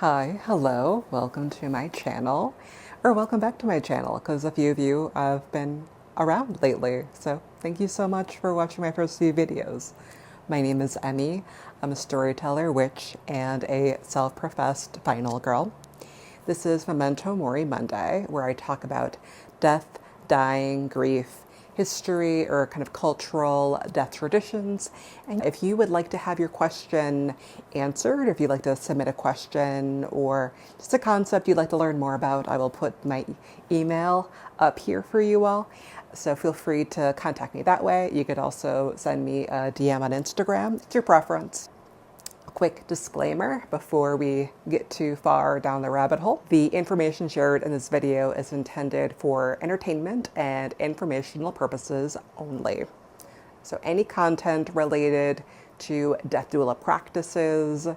Hi, hello, welcome to my channel, or welcome back to my channel, because a few of you have been around lately, so thank you so much for watching my first few videos. My name is Emmy. I'm a storyteller, witch, and a self-professed final girl. This is Memento Mori Monday, where I talk about death, dying, grief, history, or kind of cultural death traditions. And if you would like to have your question answered, if you'd like to submit a question or just a concept you'd like to learn more about, I will put my email up here for you all. So feel free to contact me that way. You could also send me a DM on Instagram. It's your preference. Quick disclaimer before we get too far down the rabbit hole. The information shared in this video is intended for entertainment and informational purposes only. So any content related to death doula practices,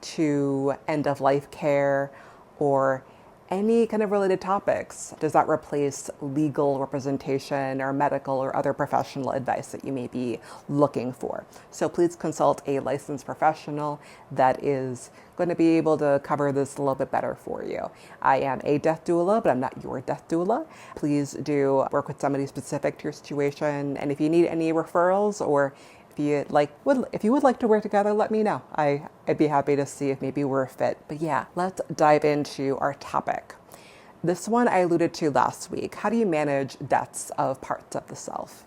to end-of-life care, or any kind of related topics does not replace legal representation or medical or other professional advice that you may be looking for. So please consult a licensed professional that is going to be able to cover this a little bit better for you. I am a death doula, but I'm not your death doula. Please do work with somebody specific to your situation. And if you need any referrals or if you would like to work together, let me know. I'd be happy to see if maybe we're a fit. But yeah, let's dive into our topic. This one I alluded to last week. How do you manage deaths of parts of the self?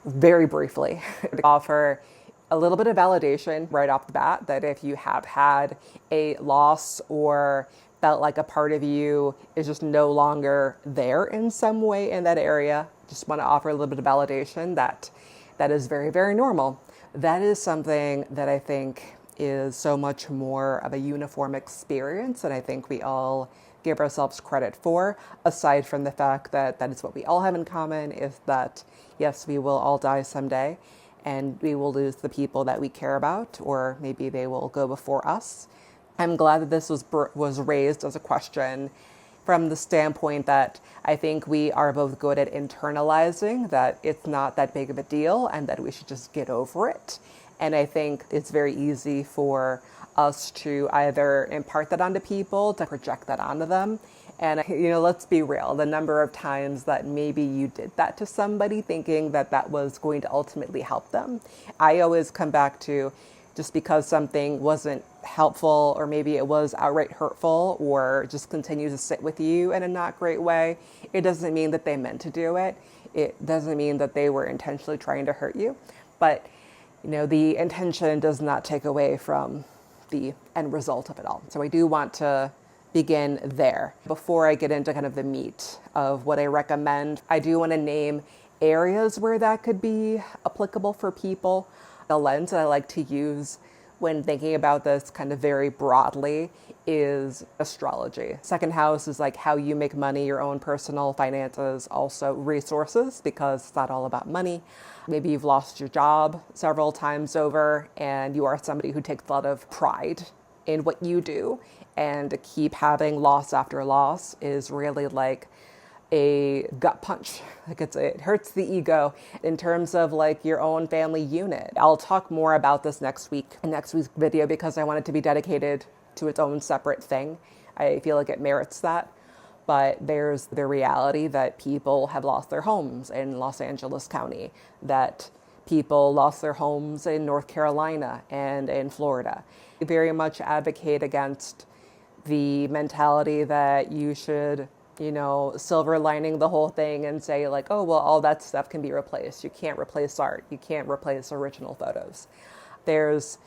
Very briefly, offer a little bit of validation right off the bat that if you have had a loss or felt like a part of you is just no longer there in some way in that area, just want to offer a little bit of validation that is very, very normal. That is something that I think is so much more of a uniform experience, and I think we all give ourselves credit for, aside from the fact that that is what we all have in common, is that, yes, we will all die someday, and we will lose the people that we care about, or maybe they will go before us. I'm glad that this was raised as a question from the standpoint that I think we are both good at internalizing that it's not that big of a deal and that we should just get over it. And I think it's very easy for us to either impart that onto people, to project that onto them. And, let's be real, the number of times that maybe you did that to somebody thinking that that was going to ultimately help them. I always come back to, just because something wasn't helpful or maybe it was outright hurtful or just continues to sit with you in a not great way, it doesn't mean that they meant to do it. It doesn't mean that they were intentionally trying to hurt you. But, the intention does not take away from the end result of it all. So I do want to begin there. Before I get into kind of the meat of what I recommend, I do want to name areas where that could be applicable for people. The lens that I like to use when thinking about this kind of very broadly is astrology. Second house is like how you make money, your own personal finances, also resources, because it's not all about money. Maybe you've lost your job several times over and you are somebody who takes a lot of pride in what you do, and to keep having loss after loss is really like a gut punch. Like it hurts the ego in terms of like your own family unit. I'll talk more about this next week's video because I want it to be dedicated to its own separate thing. I feel like it merits that. But there's the reality that people have lost their homes in Los Angeles County, that people lost their homes in North Carolina and in Florida. I very much advocate against the mentality that you should silver lining the whole thing and say like, oh, well, all that stuff can be replaced. You can't replace art. You can't replace original photos. There's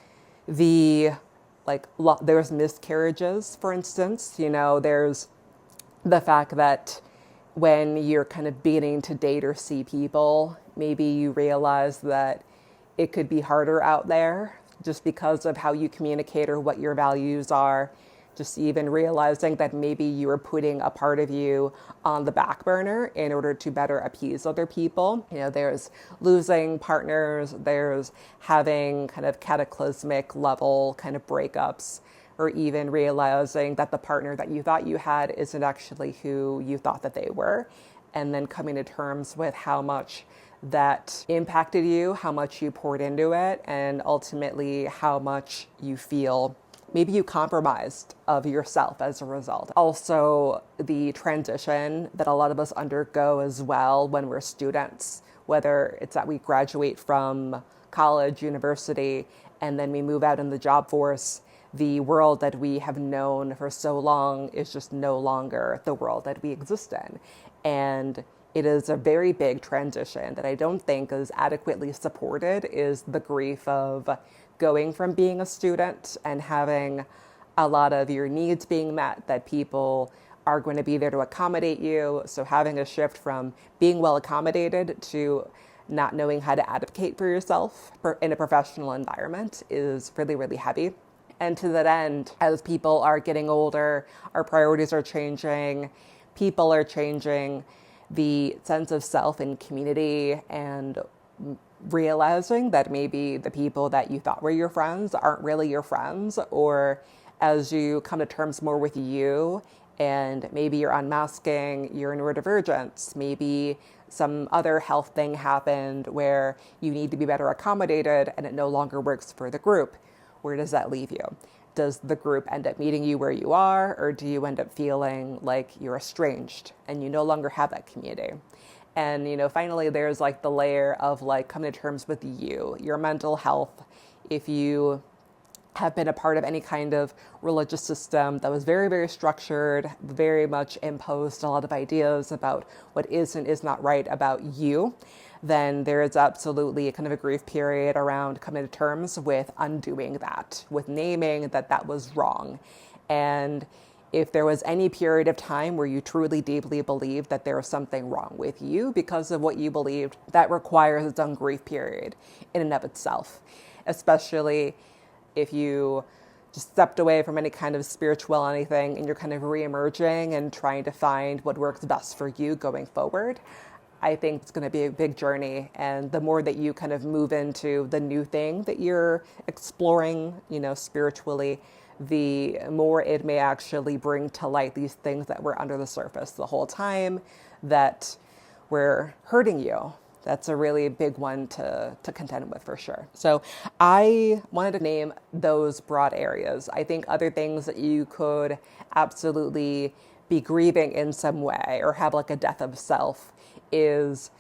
there's miscarriages, for instance. There's the fact that when you're kind of beginning to date or see people, maybe you realize that it could be harder out there just because of how you communicate or what your values are. Just even realizing that maybe you were putting a part of you on the back burner in order to better appease other people. There's losing partners, there's having kind of cataclysmic level kind of breakups, or even realizing that the partner that you thought you had isn't actually who you thought that they were. And then coming to terms with how much that impacted you, how much you poured into it, and ultimately how much you feel maybe you compromised of yourself as a result. Also, the transition that a lot of us undergo as well when we're students, whether it's that we graduate from college, university, and then we move out in the job force, the world that we have known for so long is just no longer the world that we exist in. And it is a very big transition that I don't think is adequately supported, is the grief of going from being a student and having a lot of your needs being met, that people are going to be there to accommodate you. So having a shift from being well accommodated to not knowing how to advocate for yourself in a professional environment is really, really heavy. And to that end, as people are getting older, our priorities are changing, people are changing, the sense of self and community, and realizing that maybe the people that you thought were your friends aren't really your friends, or as you come to terms more with you and maybe you're unmasking your neurodivergence, maybe some other health thing happened where you need to be better accommodated and it no longer works for the group. Where does that leave you? Does the group end up meeting you where you are, or do you end up feeling like you're estranged and you no longer have that community? And, finally, there's like the layer of like coming to terms with you, your mental health. If you have been a part of any kind of religious system that was very, very structured, very much imposed a lot of ideas about what is and is not right about you, then there is absolutely a kind of a grief period around coming to terms with undoing that, with naming that that was wrong. And if there was any period of time where you truly deeply believed that there was something wrong with you because of what you believed, that requires its own grief period in and of itself, especially if you just stepped away from any kind of spiritual anything and you're kind of re-emerging and trying to find what works best for you going forward. I think it's going to be a big journey. And the more that you kind of move into the new thing that you're exploring, spiritually, the more it may actually bring to light these things that were under the surface the whole time that were hurting you. That's a really big one to contend with for sure. So I wanted to name those broad areas. I think other things that you could absolutely be grieving in some way or have like a death of self is,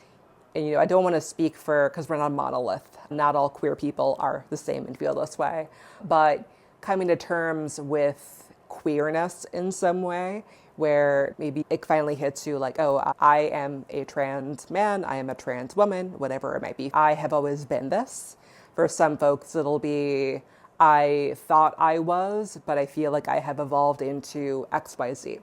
and I don't want to speak for, because we're not a monolith. Not all queer people are the same and feel this way, but coming to terms with queerness in some way, where maybe it finally hits you like, oh, I am a trans man, I am a trans woman, whatever it might be. I have always been this. For some folks, it'll be, I thought I was, but I feel like I have evolved into XYZ.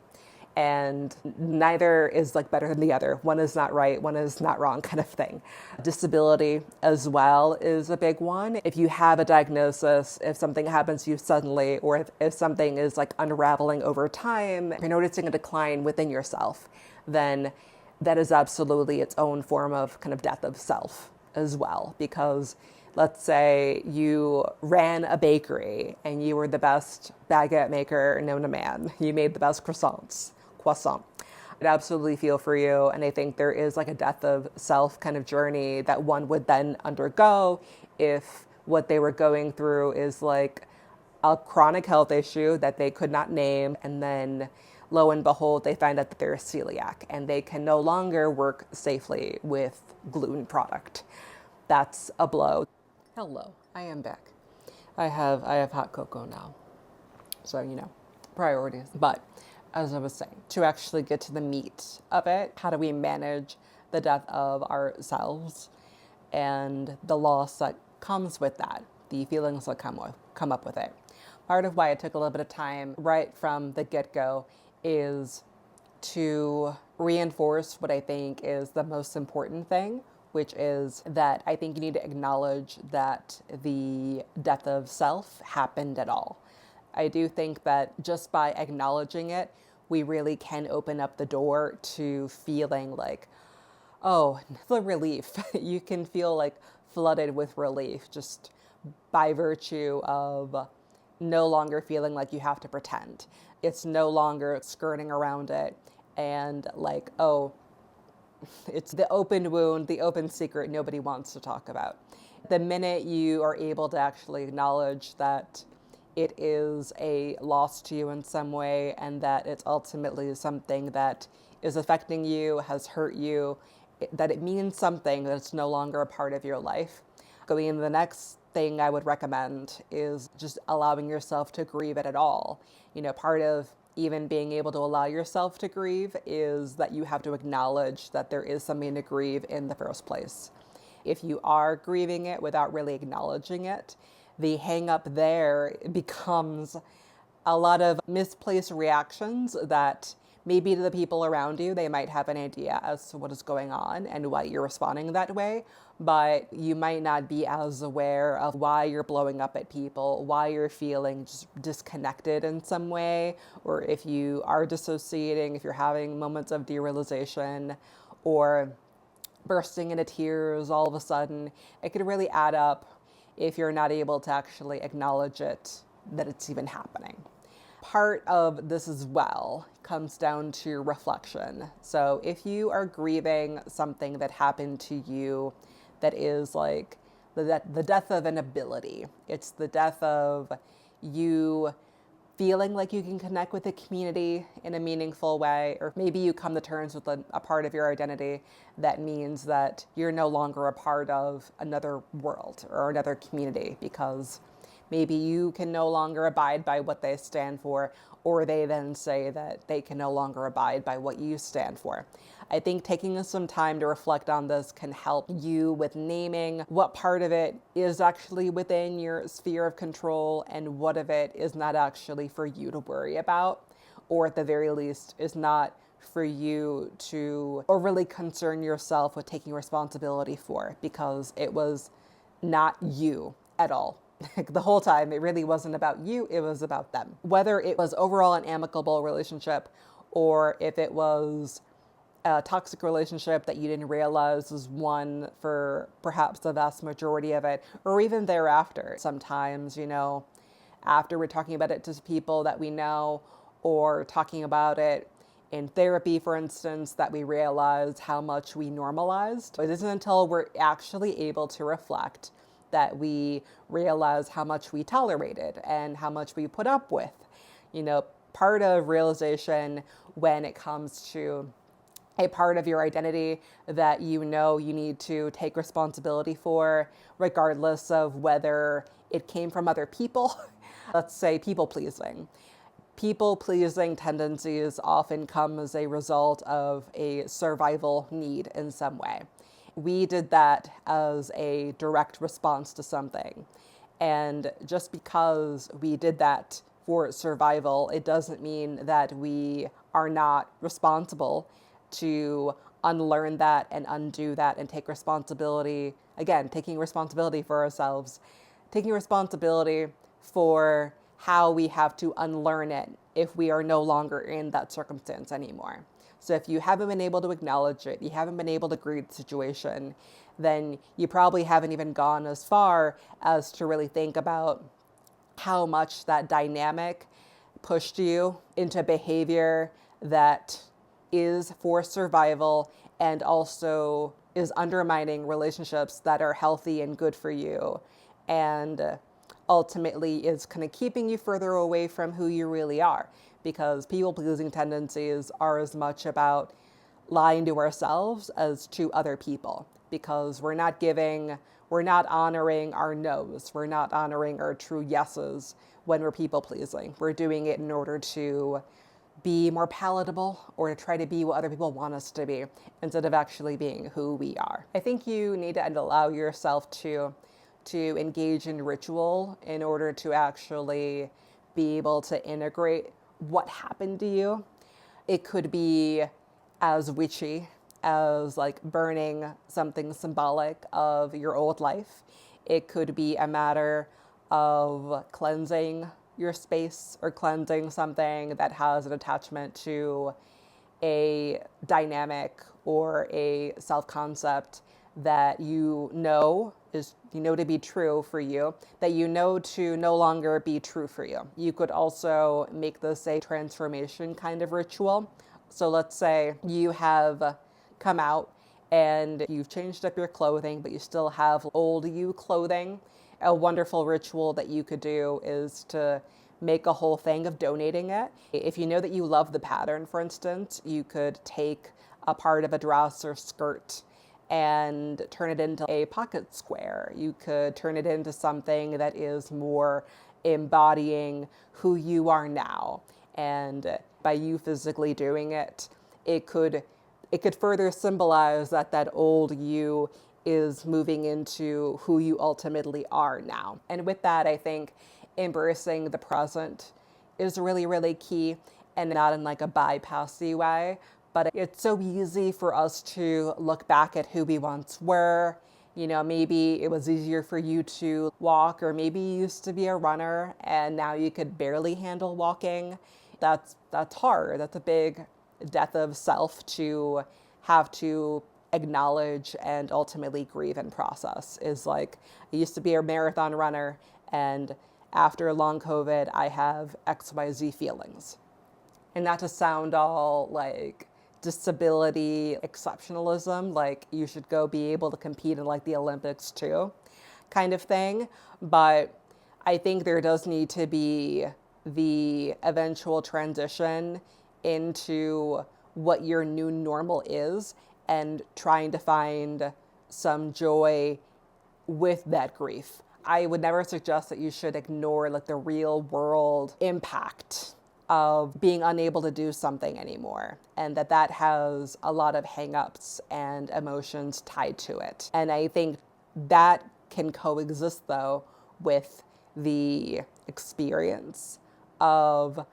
And neither is like better than the other. One is not right, one is not wrong kind of thing. Disability as well is a big one. If you have a diagnosis, if something happens to you suddenly, or if something is like unraveling over time, you're noticing a decline within yourself, then that is absolutely its own form of kind of death of self as well. Because let's say you ran a bakery and you were the best baguette maker known to man. You made the best croissant. I'd absolutely feel for you. And I think there is like a death of self kind of journey that one would then undergo if what they were going through is like a chronic health issue that they could not name. And then lo and behold, they find out that they're celiac and they can no longer work safely with gluten product. That's a blow. Hello, I am back. I have hot cocoa now. So, priorities. But as I was saying, to actually get to the meat of it, how do we manage the death of ourselves and the loss that comes with that, the feelings that come up with it? Part of why it took a little bit of time right from the get-go is to reinforce what I think is the most important thing, which is that I think you need to acknowledge that the death of self happened at all. I do think that just by acknowledging it, we really can open up the door to feeling like, oh, the relief. You can feel like flooded with relief just by virtue of no longer feeling like you have to pretend. It's no longer skirting around it and like, oh, it's the open wound, the open secret nobody wants to talk about. The minute you are able to actually acknowledge that it is a loss to you in some way, and that it's ultimately something that is affecting you, has hurt you, that it means something, that it's no longer a part of your life. Going into the next thing I would recommend is just allowing yourself to grieve it at all. Part of even being able to allow yourself to grieve is that you have to acknowledge that there is something to grieve in the first place. If you are grieving it without really acknowledging it, the hang up there becomes a lot of misplaced reactions that maybe to the people around you, they might have an idea as to what is going on and why you're responding that way, but you might not be as aware of why you're blowing up at people, why you're feeling just disconnected in some way, or if you are dissociating, if you're having moments of derealization or bursting into tears all of a sudden. It could really add up if you're not able to actually acknowledge it, that it's even happening. Part of this as well comes down to reflection. So if you are grieving something that happened to you that is like the death of an ability, it's the death of you feeling like you can connect with the community in a meaningful way, or maybe you come to terms with a part of your identity that means that you're no longer a part of another world or another community because maybe you can no longer abide by what they stand for, or they then say that they can no longer abide by what you stand for. I think taking some time to reflect on this can help you with naming what part of it is actually within your sphere of control and what of it is not actually for you to worry about, or at the very least is not for you to overly concern yourself with taking responsibility for, because it was not you at all. The whole time, it really wasn't about you, it was about them. Whether it was overall an amicable relationship or if it was a toxic relationship that you didn't realize was one for perhaps the vast majority of it, or even thereafter. Sometimes, after we're talking about it to people that we know or talking about it in therapy, for instance, that we realize how much we normalized. It isn't until we're actually able to reflect that we realize how much we tolerated and how much we put up with. Part of realization when it comes to a part of your identity that you need to take responsibility for, regardless of whether it came from other people. Let's say people pleasing. People pleasing tendencies often come as a result of a survival need in some way. We did that as a direct response to something. And just because we did that for survival, it doesn't mean that we are not responsible to unlearn that and undo that and take responsibility. Again, taking responsibility for ourselves, taking responsibility for how we have to unlearn it if we are no longer in that circumstance anymore. So if you haven't been able to acknowledge it, you haven't been able to grieve the situation, then you probably haven't even gone as far as to really think about how much that dynamic pushed you into behavior that is for survival and also is undermining relationships that are healthy and good for you, and ultimately is kind of keeping you further away from who you really are, because people-pleasing tendencies are as much about lying to ourselves as to other people, because we're not honoring our no's, we're not honoring our true yeses when we're people-pleasing. We're doing it in order to be more palatable or to try to be what other people want us to be instead of actually being who we are. I think you need to allow yourself to engage in ritual in order to actually be able to integrate what happened to you. It could be as witchy as like burning something symbolic of your old life. It could be a matter of cleansing your space or cleansing something that has an attachment to a dynamic or a self-concept that you know to be true for you, that you know to no longer be true for you. You could also make this a transformation kind of ritual. So let's say you have come out and you've changed up your clothing, but you still have old you clothing A wonderful ritual that you could do is to make a whole thing of donating it. If you know that you love the pattern, for instance, you could take a part of a dress or skirt and turn it into a pocket square. You could turn it into something that is more embodying who you are now. And by you physically doing it, it could further symbolize that that old you is moving into who you ultimately are now. And with that, I think embracing the present is really, really key, and not in like a bypassy way, but it's so easy for us to look back at who we once were. You know, maybe it was easier for you to walk, or maybe you used to be a runner and now you could barely handle walking. That's hard. That's a big death of self to have to acknowledge and ultimately grieve and process. Is like, I used to be a marathon runner, and after long COVID, I have XYZ feelings. And not to sound all like disability exceptionalism, like you should go be able to compete in like the Olympics too, kind of thing. But I think there does need to be the eventual transition into what your new normal is, and trying to find some joy with that grief. I would never suggest that you should ignore like the real world impact of being unable to do something anymore, and that has a lot of hangups and emotions tied to it. And I think that can coexist though with the experience of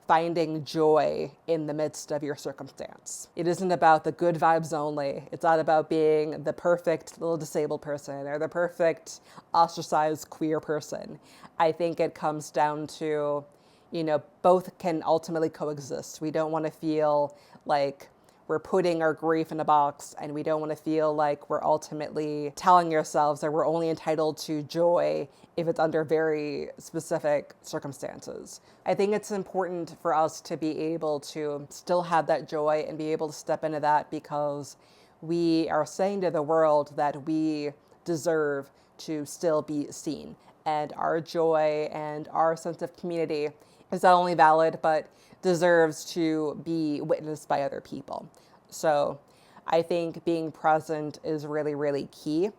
finding joy in the midst of your circumstance. It isn't about the good vibes only. It's not about being the perfect little disabled person or the perfect ostracized queer person. I think it comes down to, you know, both can ultimately coexist. We don't want to feel like we're putting our grief in a box, and we don't want to feel like we're ultimately telling ourselves that we're only entitled to joy if it's under very specific circumstances. I think it's important for us to be able to still have that joy and be able to step into that, because we are saying to the world that we deserve to still be seen. And our joy and our sense of community is not only valid, but deserves to be witnessed by other people. So I think being present is really, really key.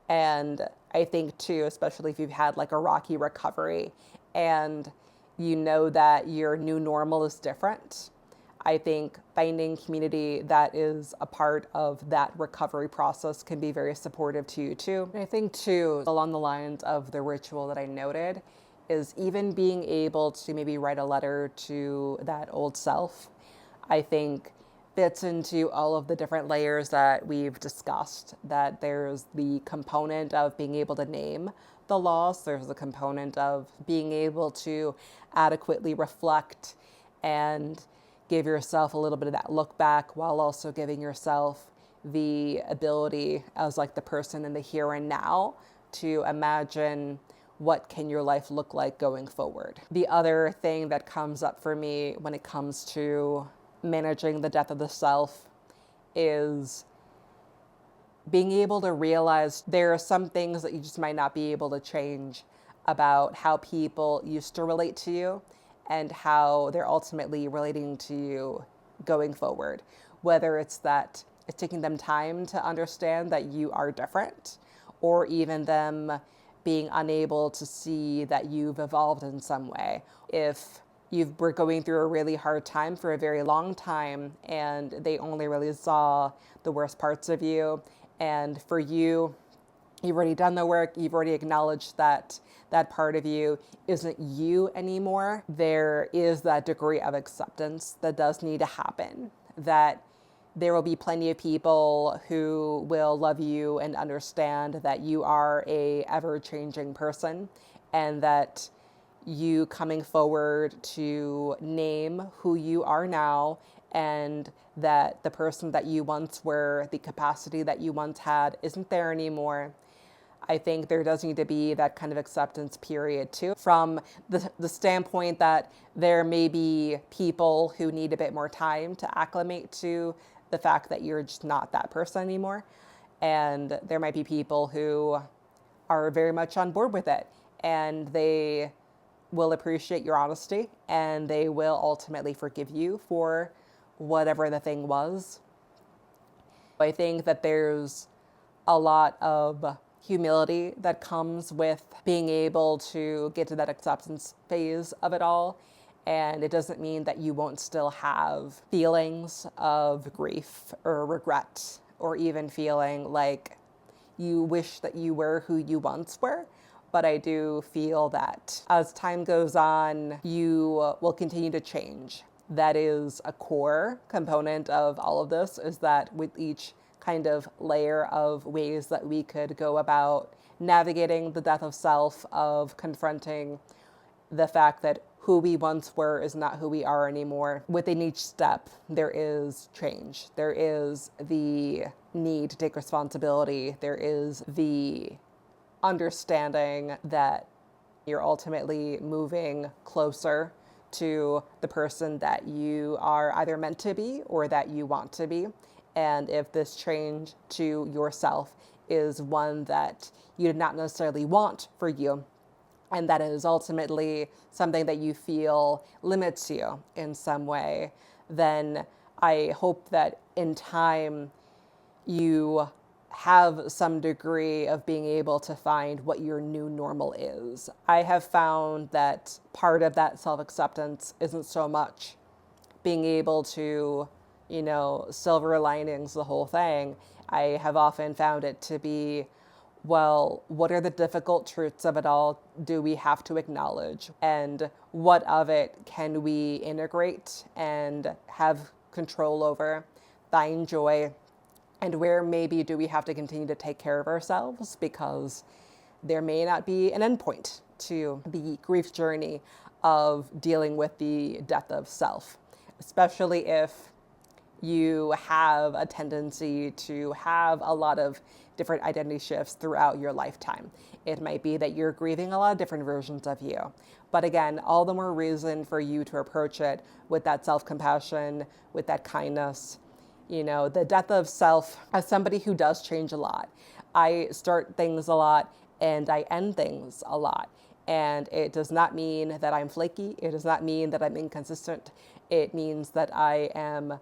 And I think too, especially if you've had like a rocky recovery and you know that your new normal is different, I think finding community that is a part of that recovery process can be very supportive to you too. And I think too, along the lines of the ritual that I noted, is even being able to maybe write a letter to that old self, I think fits into all of the different layers that we've discussed. That there's the component of being able to name the loss, there's the component of being able to adequately reflect and give yourself a little bit of that look back, while also giving yourself the ability as like the person in the here and now to imagine what can your life look like going forward. The other thing that comes up for me when it comes to managing the death of the self is being able to realize there are some things that you just might not be able to change about how people used to relate to you and how they're ultimately relating to you going forward. Whether it's that it's taking them time to understand that you are different, or even them being unable to see that you've evolved in some way. If you were going through a really hard time for a very long time and they only really saw the worst parts of you, and for you, you've already done the work, you've already acknowledged that that part of you isn't you anymore, there is that degree of acceptance that does need to happen. That there will be plenty of people who will love you and understand that you are a ever-changing person, and that you coming forward to name who you are now, and that the person that you once were, the capacity that you once had, isn't there anymore. I think there does need to be that kind of acceptance period too, from the standpoint that there may be people who need a bit more time to acclimate to the fact that you're just not that person anymore. And there might be people who are very much on board with it, and they will appreciate your honesty, and they will ultimately forgive you for whatever the thing was. I think that there's a lot of humility that comes with being able to get to that acceptance phase of it all. And it doesn't mean that you won't still have feelings of grief or regret, or even feeling like you wish that you were who you once were. But I do feel that as time goes on, you will continue to change. That is a core component of all of this, is that with each kind of layer of ways that we could go about navigating the death of self, of confronting the fact that who we once were is not who we are anymore. Within each step, there is change. There is the need to take responsibility. There is the understanding that you're ultimately moving closer to the person that you are either meant to be or that you want to be. And if this change to yourself is one that you did not necessarily want for you, and that is ultimately something that you feel limits you in some way, then I hope that in time you have some degree of being able to find what your new normal is. I have found that part of that self-acceptance isn't so much being able to, silver linings the whole thing. I have often found it to be, well, what are the difficult truths of it all do we have to acknowledge? And what of it can we integrate and have control over, find joy? And where maybe do we have to continue to take care of ourselves, because there may not be an endpoint to the grief journey of dealing with the death of self, especially if you have a tendency to have a lot of different identity shifts throughout your lifetime. It might be that you're grieving a lot of different versions of you. But again, all the more reason for you to approach it with that self-compassion, with that kindness. The death of self, as somebody who does change a lot, I start things a lot and I end things a lot. And it does not mean that I'm flaky. It does not mean that I'm inconsistent. It means that I am,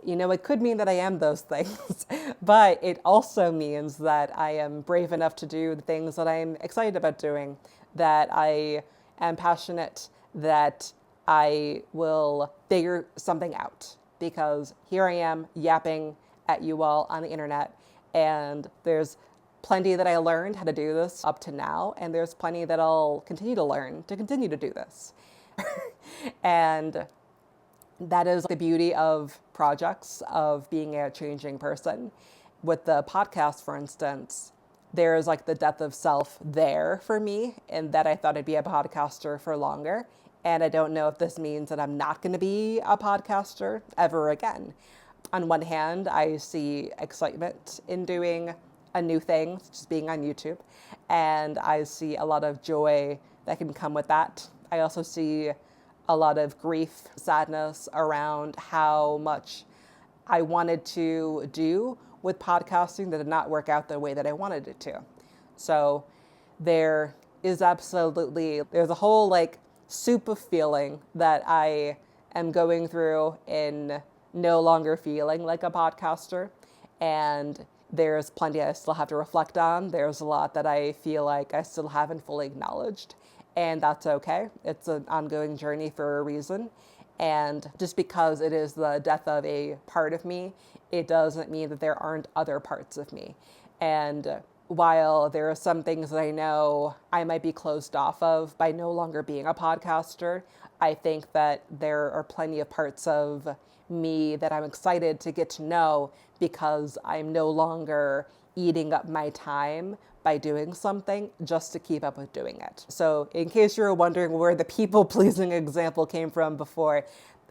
it could mean that I am those things, but it also means that I am brave enough to do the things that I'm excited about doing, that I am passionate, that I will figure something out. Because here I am yapping at you all on the internet, and there's plenty that I learned how to do this up to now, and there's plenty that I'll continue to learn to continue to do this. And that is the beauty of projects, of being a changing person. With the podcast, for instance, there's like the death of self there for me, and that I thought I'd be a podcaster for longer. And I don't know if this means that I'm not going to be a podcaster ever again. On one hand, I see excitement in doing a new thing, just being on YouTube. And I see a lot of joy that can come with that. I also see a lot of grief, sadness around how much I wanted to do with podcasting that did not work out the way that I wanted it to. So there's a whole soup of feeling that I am going through in no longer feeling like a podcaster. And there's plenty I still have to reflect on. There's a lot that I feel like I still haven't fully acknowledged. And that's okay. It's an ongoing journey for a reason. And just because it is the death of a part of me, it doesn't mean that there aren't other parts of me. And while there are some things that I know I might be closed off of by no longer being a podcaster, I think that there are plenty of parts of me that I'm excited to get to know, because I'm no longer eating up my time by doing something just to keep up with doing it. So in case you were wondering where the people-pleasing example came from before,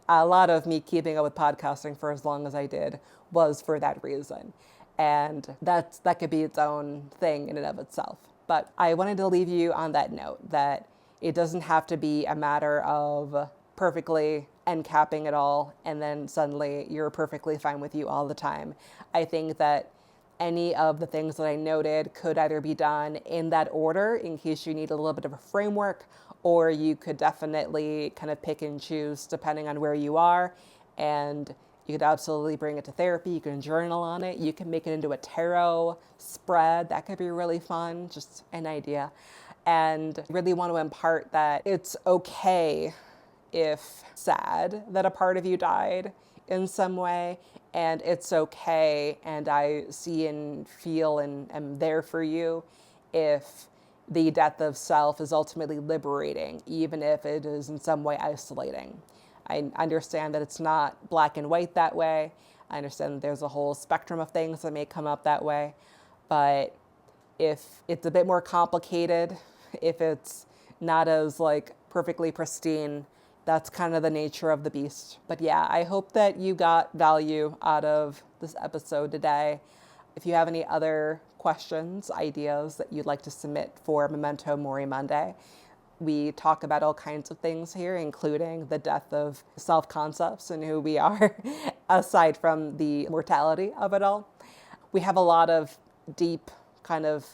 a lot of me keeping up with podcasting for as long as I did was for that reason. And that could be its own thing in and of itself. But I wanted to leave you on that note, that it doesn't have to be a matter of perfectly end capping it all and then suddenly you're perfectly fine with you all the time. I think that any of the things that I noted could either be done in that order in case you need a little bit of a framework, or you could definitely kind of pick and choose depending on where you are. And you could absolutely bring it to therapy. You can journal on it. You can make it into a tarot spread. That could be really fun. Just an idea. And really want to impart that it's okay if sad that a part of you died in some way, and it's okay, and I see and feel and am there for you if the death of self is ultimately liberating, even if it is in some way isolating. I understand that it's not black and white that way. I understand that there's a whole spectrum of things that may come up that way, but if it's a bit more complicated, if it's not as like perfectly pristine, that's kind of the nature of the beast. But yeah, I hope that you got value out of this episode today. If you have any other questions, ideas that you'd like to submit for Memento Mori Monday, we talk about all kinds of things here, including the death of self-concepts and who we are, aside from the mortality of it all. We have a lot of deep, kind of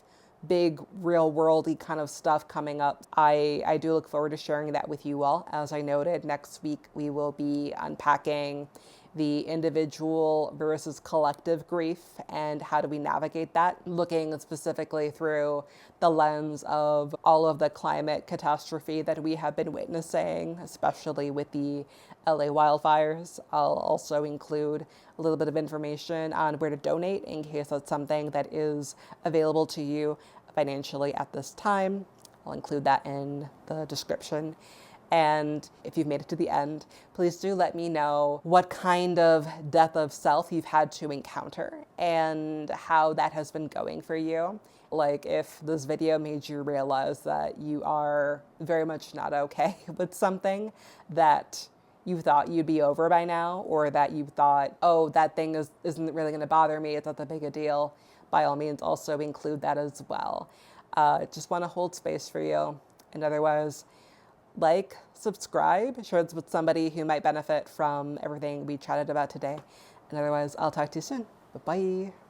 big, real-worldy kind of stuff coming up. I do look forward to sharing that with you all. As I noted, next week we will be unpacking the individual versus collective grief and how do we navigate that, looking specifically through the lens of all of the climate catastrophe that we have been witnessing, especially with the LA wildfires. I'll also include a little bit of information on where to donate in case that's something that is available to you financially at this time. I'll include that in the description. And if you've made it to the end, please do let me know what kind of death of self you've had to encounter and how that has been going for you. Like if this video made you realize that you are very much not okay with something that you thought you'd be over by now, or that you thought, oh, that thing isn't really going to bother me, it's not that big a deal, by all means also include that as well. Just want to hold space for you. And otherwise, like, subscribe, share this with somebody who might benefit from everything we chatted about today. And otherwise, I'll talk to you soon. Bye-bye.